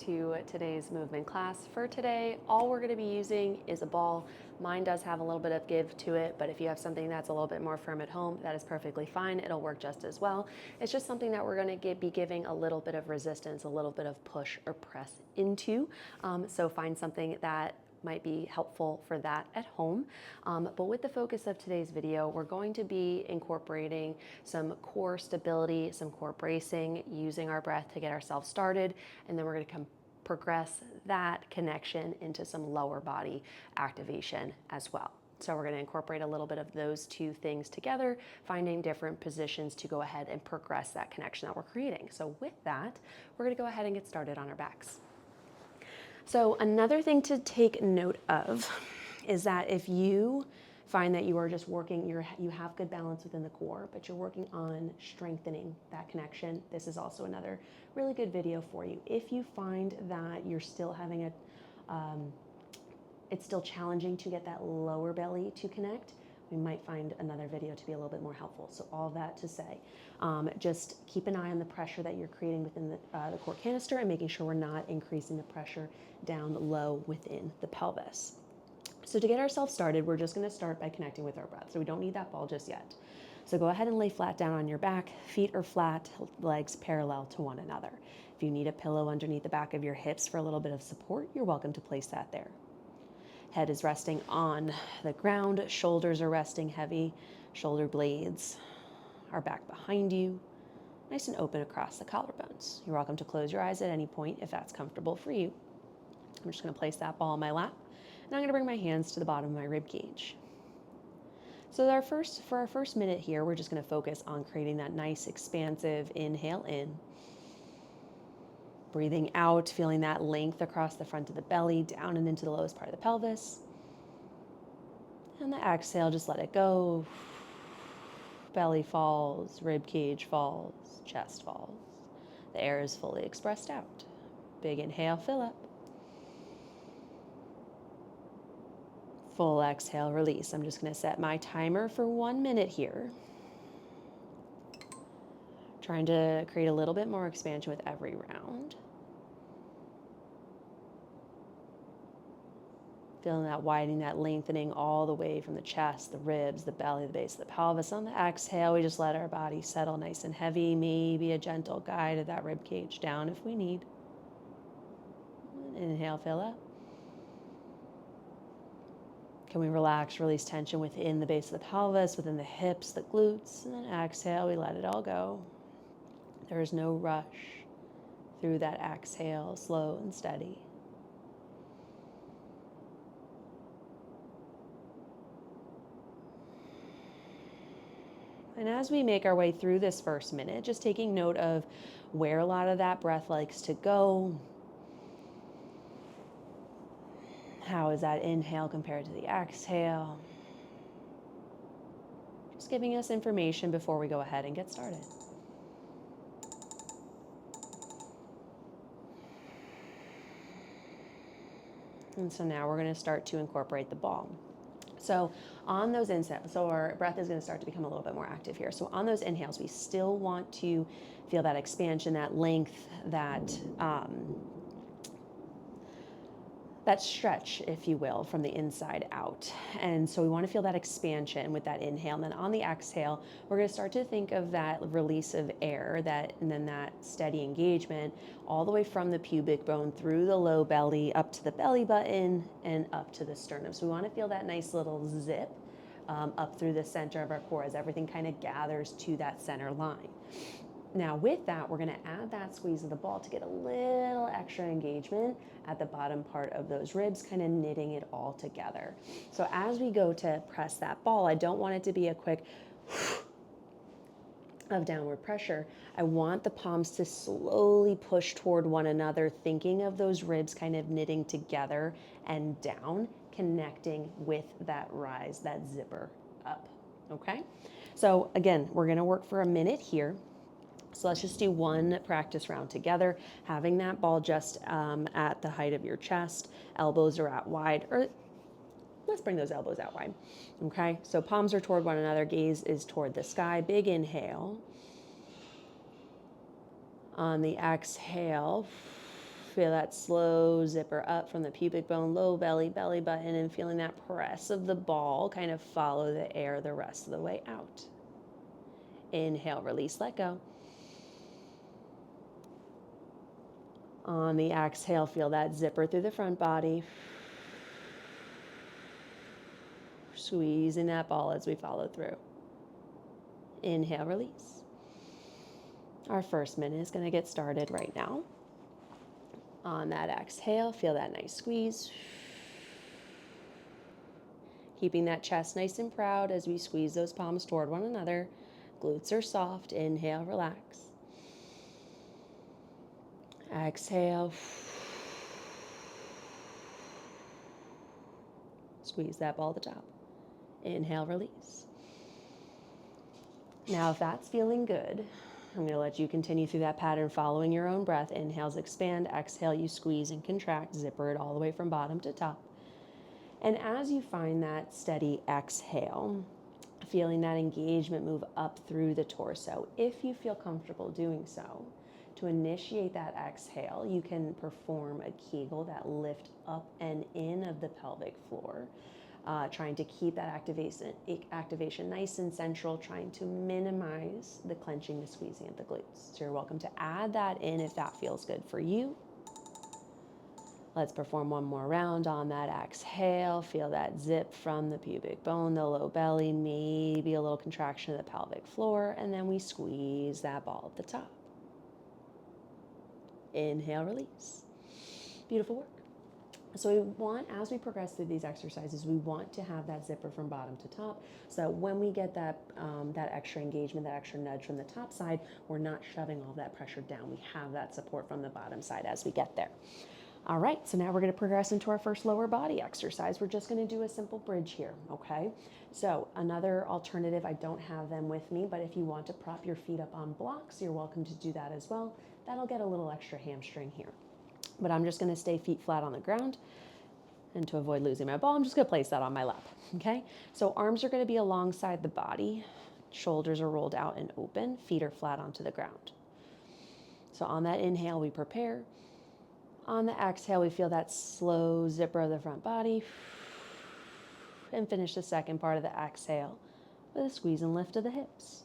to today's movement class. For today, all we're going to be using is a ball. Mine does have a little bit of give to it, but if you have something that's a little bit more firm at home, that is perfectly fine. It'll work just as well. It's just something that we're going to be giving a little bit of resistance, a little bit of push or press into. So find something that might be helpful for that at home. But with the focus of today's video, we're going to be incorporating some core stability, some core bracing, using our breath to get ourselves started, and then we're going to progress that connection into some lower body activation as well. So we're going to incorporate a little bit of those two things together, finding different positions to go ahead and progress that connection that we're creating. So with that, we're going to go ahead and get started on our backs. So another thing to take note of is that if you find that you are just working, you have good balance within the core, but you're working on strengthening that connection, this is also another really good video for you. If you find that you're still having it's still challenging to get that lower belly to connect, we might find another video to be a little bit more helpful. So all that to say, just keep an eye on the pressure that you're creating within the core canister and making sure we're not increasing the pressure down low within the pelvis. So to get ourselves started, we're just going to start by connecting with our breath. So we don't need that ball just yet. So go ahead and lay flat down on your back, feet are flat, legs parallel to one another. If you need a pillow underneath the back of your hips for a little bit of support, you're welcome to place that there. Head is resting on the ground, shoulders are resting heavy, shoulder blades are back behind you, nice and open across the collarbones. You're welcome to close your eyes at any point if that's comfortable for you. I'm just going to place that ball on my lap, and I'm going to bring my hands to the bottom of my rib cage. So for our first minute here, we're just going to focus on creating that nice expansive inhale in. Breathing out, feeling that length across the front of the belly, down and into the lowest part of the pelvis. And the exhale, just let it go. Belly falls, rib cage falls, chest falls. The air is fully expressed out. Big inhale, fill up. Full exhale, release. I'm just going to set my timer for 1 minute here. Trying to create a little bit more expansion with every round. Feeling that widening, that lengthening all the way from the chest, the ribs, the belly, the base of the pelvis. On the exhale, we just let our body settle nice and heavy. Maybe a gentle guide of that rib cage down if we need. Inhale, fill up. Can we relax, release tension within the base of the pelvis, within the hips, the glutes, and then exhale, we let it all go. There is no rush through that exhale, slow and steady. And as we make our way through this first minute, just taking note of where a lot of that breath likes to go. How is that inhale compared to the exhale? Just giving us information before we go ahead and get started. And so now we're going to start to incorporate the ball. So on those inhales, so our breath is going to start to become a little bit more active here. So on those inhales, we still want to feel that expansion, that length, that stretch, if you will, from the inside out. And so we want to feel that expansion with that inhale. And then on the exhale, we're going to start to think of that release of air, and then that steady engagement all the way from the pubic bone through the low belly, up to the belly button, and up to the sternum. So we want to feel that nice little zip up through the center of our core as everything kind of gathers to that center line. Now with that, we're going to add that squeeze of the ball to get a little extra engagement at the bottom part of those ribs, kind of knitting it all together. So as we go to press that ball, I don't want it to be a quick of downward pressure. I want the palms to slowly push toward one another, thinking of those ribs kind of knitting together and down, connecting with that rise, that zipper up, okay? So again, we're going to work for a minute here. So let's just do one practice round together, having that ball just at the height of your chest, elbows are out wide, or let's bring those elbows out wide, okay? So palms are toward one another, gaze is toward the sky, big inhale. On the exhale, Feel that slow zipper up from the pubic bone, low belly, belly button, and feeling that press of the ball kind of follow the air the rest of the way out. Inhale, release, let go. On the exhale, feel that zipper through the front body. Squeezing that ball as we follow through. Inhale, release. Our first minute is going to get started right now. On that exhale, feel that nice squeeze. Keeping that chest nice and proud as we squeeze those palms toward one another. Glutes are soft. Inhale, relax. Exhale. Squeeze that ball to the top. Inhale, release. Now, if that's feeling good, I'm going to let you continue through that pattern following your own breath. Inhales, expand. Exhale, you squeeze and contract. Zipper it all the way from bottom to top. And as you find that steady exhale, feeling that engagement move up through the torso, if you feel comfortable doing so, to initiate that exhale, you can perform a Kegel, that lift up and in of the pelvic floor, trying to keep that activation nice and central, trying to minimize the clenching, the squeezing of the glutes. So you're welcome to add that in if that feels good for you. Let's perform one more round on that exhale. Feel that zip from the pubic bone, the low belly, maybe a little contraction of the pelvic floor, and then we squeeze that ball at the top. Inhale, release. Beautiful work. So we want, as we progress through these exercises, we want to have that zipper from bottom to top, so that when we get that extra engagement, that extra nudge from the top side, we're not shoving all that pressure down. We have that support from the bottom side as we get there. All right, so now we're going to progress into our first lower body exercise. We're just going to do a simple bridge here, okay? So another alternative, I don't have them with me, but if you want to prop your feet up on blocks, you're welcome to do that as well. That'll get a little extra hamstring here. But I'm just going to stay feet flat on the ground. And to avoid losing my ball, I'm just going to place that on my lap, okay? So arms are going to be alongside the body. Shoulders are rolled out and open. Feet are flat onto the ground. So on that inhale, we prepare. On the exhale, we feel that slow zipper of the front body. And finish the second part of the exhale with a squeeze and lift of the hips.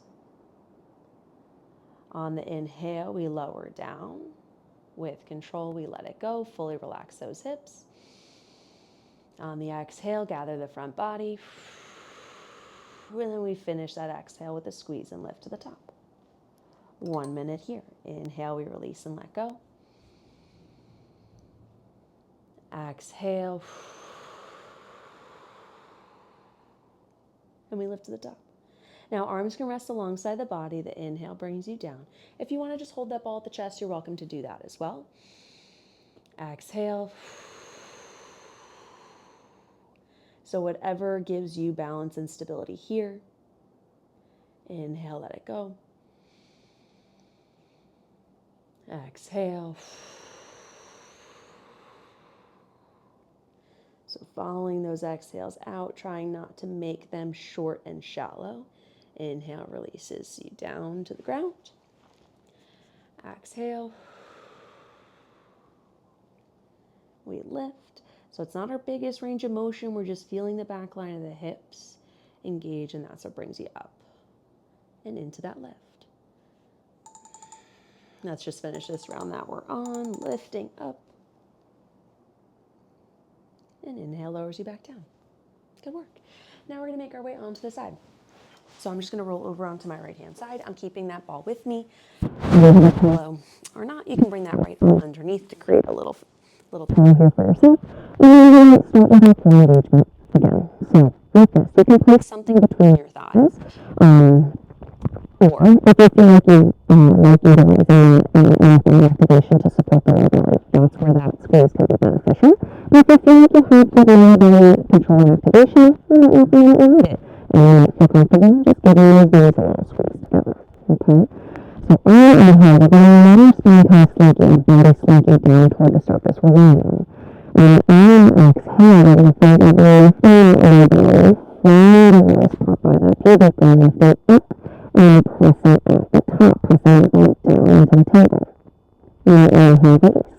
On the inhale, we lower down. With control, we let it go. Fully relax those hips. On the exhale, gather the front body. And then we finish that exhale with a squeeze and lift to the top. 1 minute here. Inhale, we release and let go. Exhale. And we lift to the top. Now, arms can rest alongside the body. The inhale brings you down. If you want to just hold that ball at the chest, you're welcome to do that as well. Exhale. So whatever gives you balance and stability here. Inhale, let it go. Exhale. So following those exhales out, trying not to make them short and shallow. Inhale releases you down to the ground. Exhale. We lift. So it's not our biggest range of motion. We're just feeling the back line of the hips engage, and that's what brings you up and into that lift. Let's just finish this round that we're on. Lifting up. And inhale lowers you back down. Good work. Now we're going to make our way onto the side. So I'm just going to roll over onto my right-hand side. I'm keeping that ball with me. Pillow or not, you can bring that right arm underneath to create a little pillow here for yourself. And start with our full engagement again. So like this, you can place something between your thighs. Or if you feel like you utilizing an activation to support the lower belly, that's where that squeeze can be beneficial. But if you feel like you have the lower belly control and activation, then that will feel like you need it. And if you feel comfortable, just giving those knees a little squeeze together. Okay? So on inhale, we're going to let our spine pass slightly, body slightly down toward the surface. We're rolling. And on exhale, we're going to find our belly from lower belly, floating this part by the pubic bone, lift it up, and press it at the top, press it down into the tailbone. And inhale, release.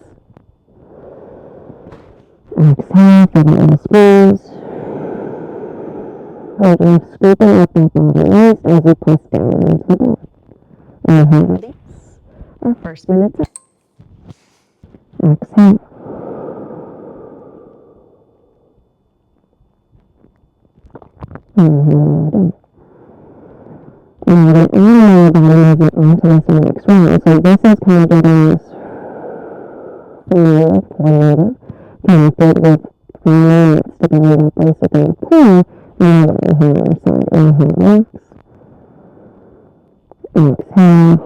Exhale, give it a little squeeze. Hold your scooping up that body waist as you press down into the ball. Inhale, release. Our first minute's up. Exhale. Inhale, down. Now we're going to add our body movement onto this next round. So this is kind of getting us forward, connected with finding that stability place within the core. Now we're going to inhale our side. Inhale, relax. Exhale.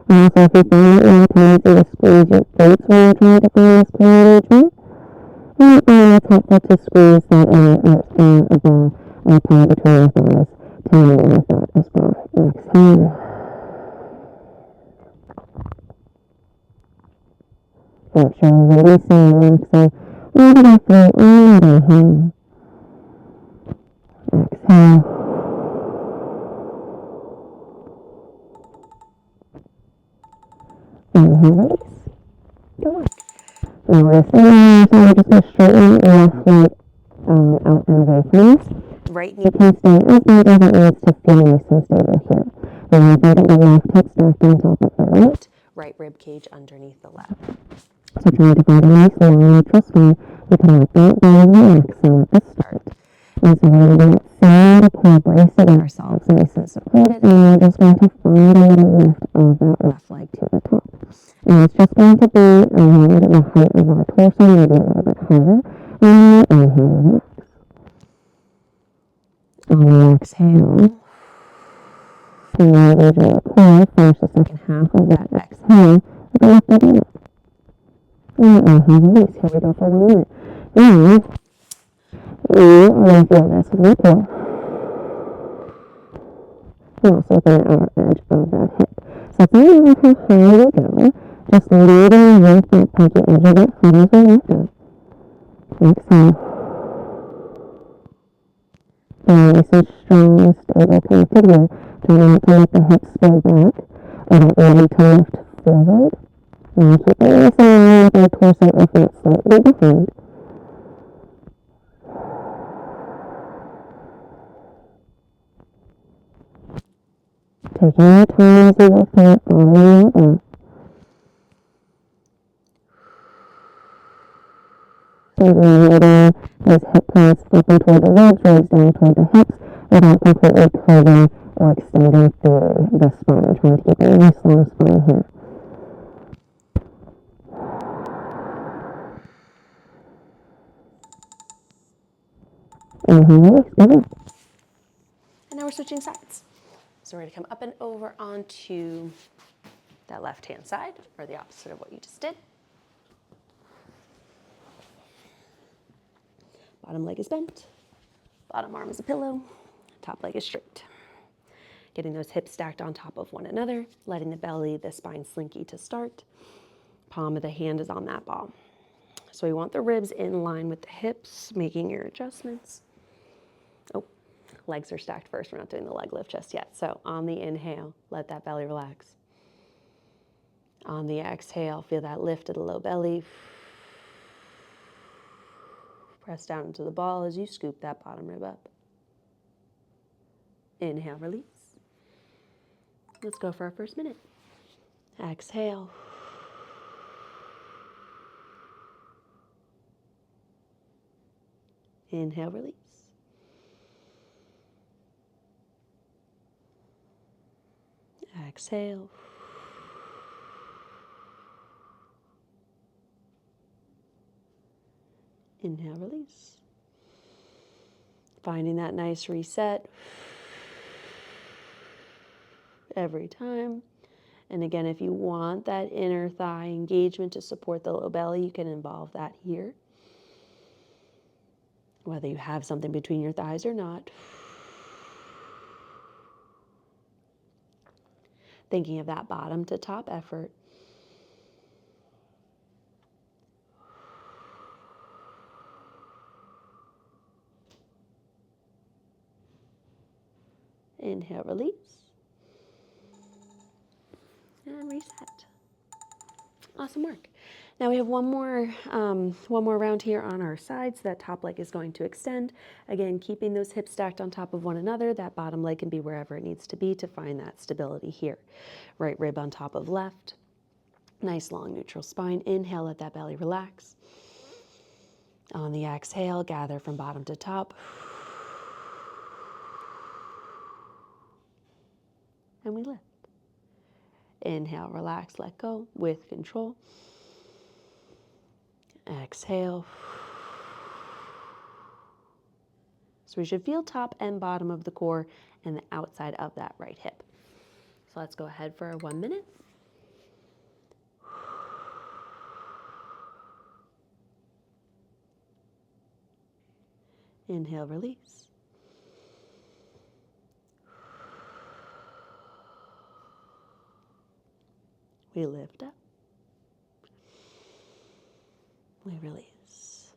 Also, if you find it really tendency to squeeze your glutes when you're trying to find this core engagement, it's helpful to squeeze that inner span of the part between your thighs to align with that as well. Exhale. Make sure you're releasing and relaxing all the way through all the inhale. Exhale. Inhale, release. Good work. Now we're going to stay on so we're just going to straighten the left leg out and away from us. Right knee can stay as wide as it needs to feel nice and stable here. Remember that the left hip stacked on top of the right rib cage underneath the left. So try to find a nice long neutral spine. You can let that belly relax at the start. And so we're going to feel the core bracing ourselves nice and supported, and we're just going to find a little lift of that left leg to the top. And it's just going to be around the height of our torso, maybe a little bit higher. And inhale, relax. On the exhale, engage your core, finish the second half of that exhale with a lift of the neck. And inhale, release. Here we go for 1 minute. Now, we are going to feel this with the core. And also with the outer edge of that hip. So find out how high you go. Just leading with that pinky edge of that foot as we lift up. Exhale. Nice and strong and stable connected here. Try not to let the hips spill back. Or don't ready to lift forward. Now keep it nice and long with our torso if not slightly behind. Taking your time as you go through it, following it up. Letting those hip pads flipping toward the legs, legs down toward the hips, without completely curving or extending through the spine. Trying to keep a nice long spine here. Inhale, release, good work. And now we're switching sides. So we're going to come up and over onto that left-hand side, or the opposite of what you just did. Bottom leg is bent, bottom arm is a pillow, top leg is straight. Getting those hips stacked on top of one another, letting the belly, the spine slinky to start. Palm of the hand is on that ball. So we want the ribs in line with the hips, making your adjustments. Oh, legs are stacked first. We're not doing the leg lift just yet. So on the inhale, let that belly relax. On the exhale, feel that lift of the low belly. Press down into the ball as you scoop that bottom rib up. Inhale, release. Let's go for our first minute. Exhale. Inhale, release. Exhale. Inhale, release. Finding that nice reset every time. And again, if you want that inner thigh engagement to support the low belly, you can involve that here. Whether you have something between your thighs or not. Thinking of that bottom to top effort. Inhale, release. And reset. Awesome work. Now we have one more round here on our sides. That top leg is going to extend. Again, keeping those hips stacked on top of one another. That bottom leg can be wherever it needs to be to find that stability here. Right rib on top of left. Nice long neutral spine. Inhale, let that belly relax. On the exhale, gather from bottom to top. And we lift. Inhale, relax, let go with control. Exhale. So we should feel top and bottom of the core and the outside of that right hip. So let's go ahead for 1 minute. Inhale, release. We lift up. We release.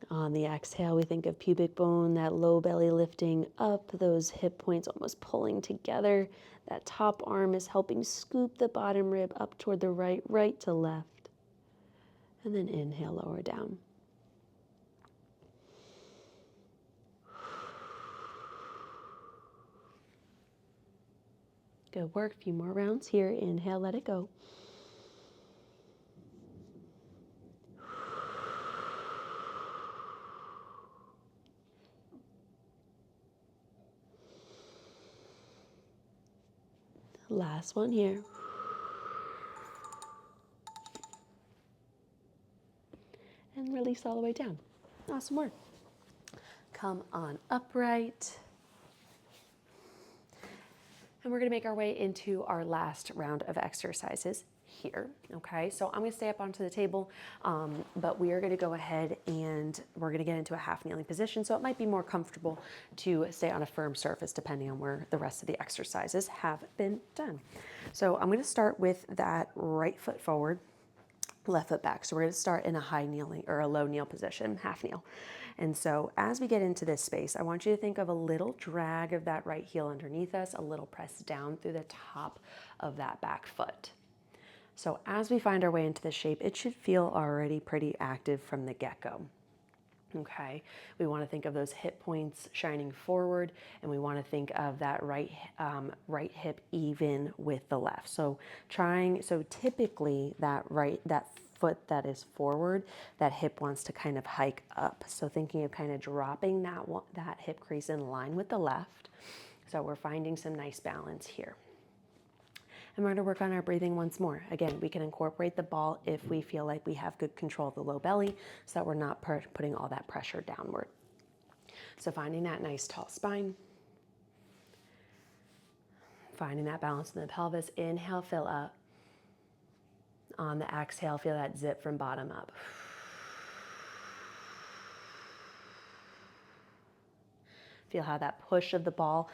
On the exhale, we think of pubic bone, that low belly lifting up, those hip points almost pulling together. That top arm is helping scoop the bottom rib up toward the right, right to left. And then inhale, lower down. Good work. A few more rounds here. Inhale, let it go. Last one here. And release all the way down. Awesome work. Come on upright. And we're going to make our way into our last round of exercises here. Okay, so I'm going to stay up onto the table, but we are going to go ahead and we're going to get into a half kneeling position. So it might be more comfortable to stay on a firm surface depending on where the rest of the exercises have been done. So I'm going to start with that right foot forward, left foot back. So we're going to start in a high kneeling or a low kneel position, half kneel. And so as we get into this space, I want you to think of a little drag of that right heel underneath us, a little press down through the top of that back foot. So as we find our way into this shape, it should feel already pretty active from the get-go. Okay, we want to think of those hip points shining forward, and we want to think of that right hip even with the left. So typically that foot that is forward, that hip wants to kind of hike up. So thinking of kind of dropping that hip crease in line with the left. So we're finding some nice balance here. And we're going to work on our breathing once more. Again, we can incorporate the ball if we feel like we have good control of the low belly so that we're not putting all that pressure downward. So finding that nice tall spine. Finding that balance in the pelvis. Inhale, fill up. On the exhale, feel that zip from bottom up. Feel how that push of the ball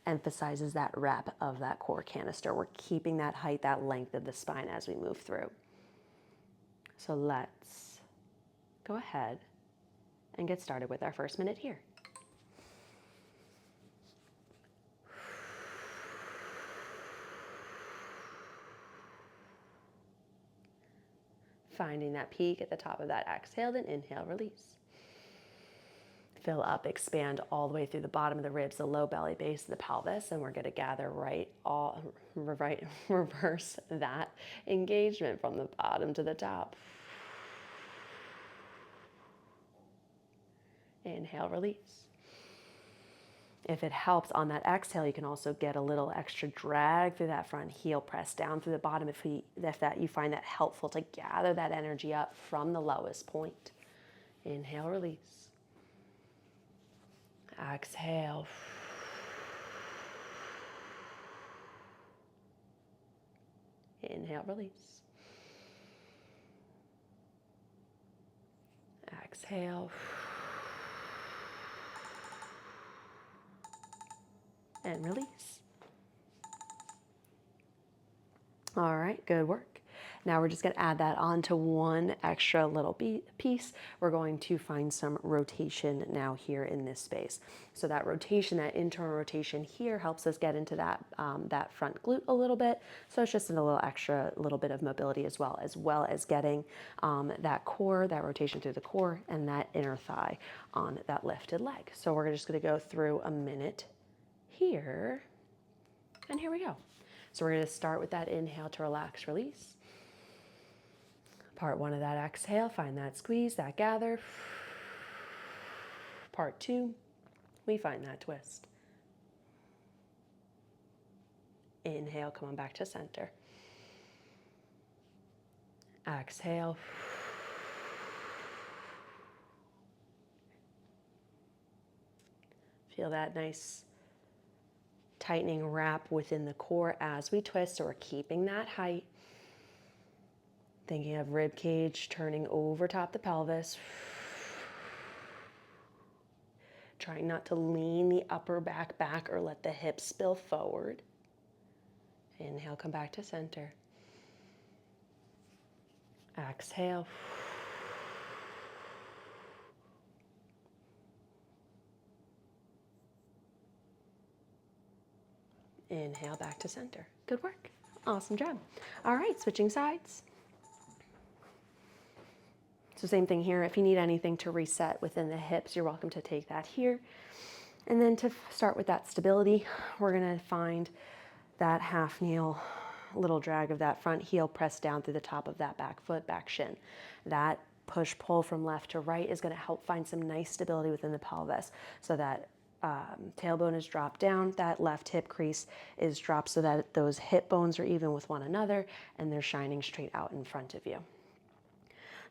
emphasizes that wrap of that core canister. We're keeping that height, that length of the spine as we move through. So let's go ahead and get started with our first minute here. Finding that peak at the top of that exhale, then inhale, release. Fill up, expand all the way through the bottom of the ribs, the low belly base of the pelvis, and we're going to gather reverse that engagement from the bottom to the top. Inhale, release. If it helps on that exhale, you can also get a little extra drag through that front heel, press down through the bottom if you find that helpful to gather that energy up from the lowest point. Inhale, release. Exhale. Inhale, release. Exhale. And release. All right, good work. Now we're just going to add that onto one extra little piece. We're going to find some rotation now here in this space. So that rotation, that internal rotation here helps us get into that, that front glute a little bit. So it's just a little extra, little bit of mobility as well as getting that core, that rotation through the core and that inner thigh on that lifted leg. So we're just going to go through a minute here, and here we go. So we're going to start with that inhale to relax, release. Part one of that exhale, find that squeeze, that gather. Part two, we find that twist. Inhale, come on back to center. Exhale. Feel that nice tightening wrap within the core as we twist, so we're keeping that height. Thinking of rib cage turning over top the pelvis. Trying not to lean the upper back or let the hips spill forward. Inhale, come back to center. Exhale. Inhale, back to center. Good work. Awesome job. All right, switching sides. So same thing here. If you need anything to reset within the hips, you're welcome to take that here. And then to start with that stability, we're going to find that half kneel, little drag of that front heel pressed down through the top of that back foot, back shin. That push pull from left to right is going to help find some nice stability within the pelvis, so that tailbone is dropped down, that left hip crease is dropped so that those hip bones are even with one another and they're shining straight out in front of you.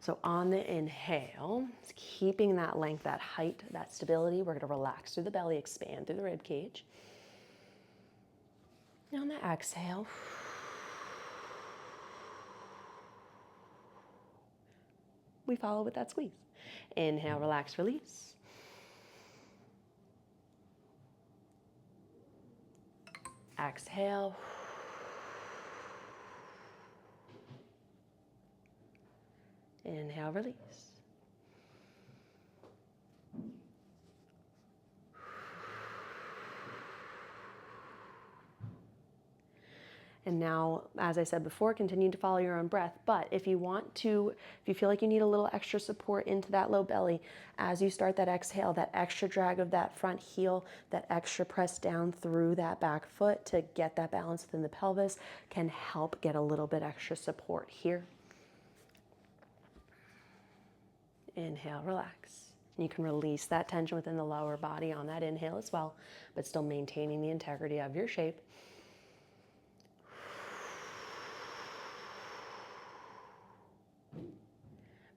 So on the inhale, keeping that length, that height, that stability, we're going to relax through the belly, expand through the rib cage. Now on the exhale, we follow with that squeeze. Inhale, relax, release. Exhale. Inhale, release. And now, as I said before, continue to follow your own breath. But if you want to, if you feel like you need a little extra support into that low belly, as you start that exhale, that extra drag of that front heel, that extra press down through that back foot to get that balance within the pelvis can help get a little bit extra support here. Inhale, relax. You can release that tension within the lower body on that inhale as well, but still maintaining the integrity of your shape.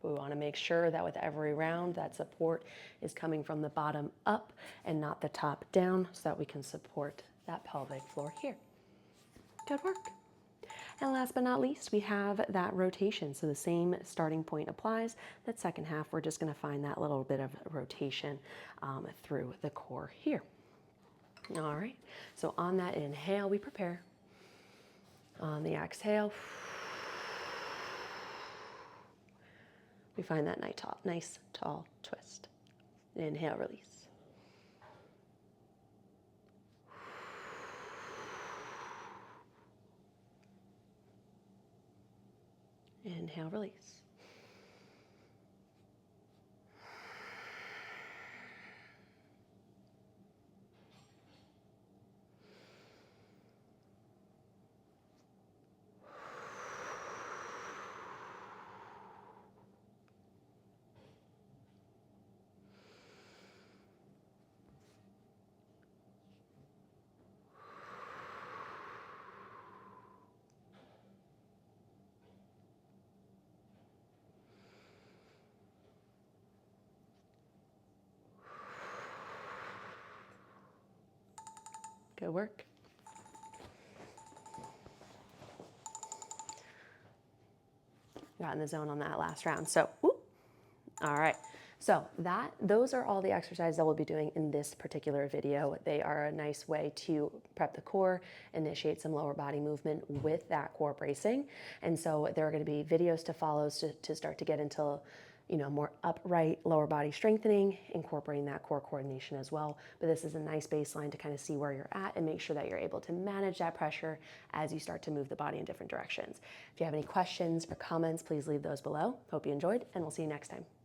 But we want to make sure that with every round, that support is coming from the bottom up and not the top down, so that we can support that pelvic floor here. Good work. And last but not least, we have that rotation. So the same starting point applies. That second half, we're just going to find that little bit of rotation through the core here. All right. So on that inhale, we prepare. On the exhale, we find that nice tall twist. Inhale, release. Inhale, release. Good work. Got in the zone on that last round. So, whoop. All right. So those are all the exercises that we'll be doing in this particular video. They are a nice way to prep the core, initiate some lower body movement with that core bracing. And so there are going to be videos to follow to start to get into more upright lower body strengthening, incorporating that core coordination as well. But this is a nice baseline to kind of see where you're at and make sure that you're able to manage that pressure as you start to move the body in different directions. If you have any questions or comments, please leave those below. Hope you enjoyed, and we'll see you next time.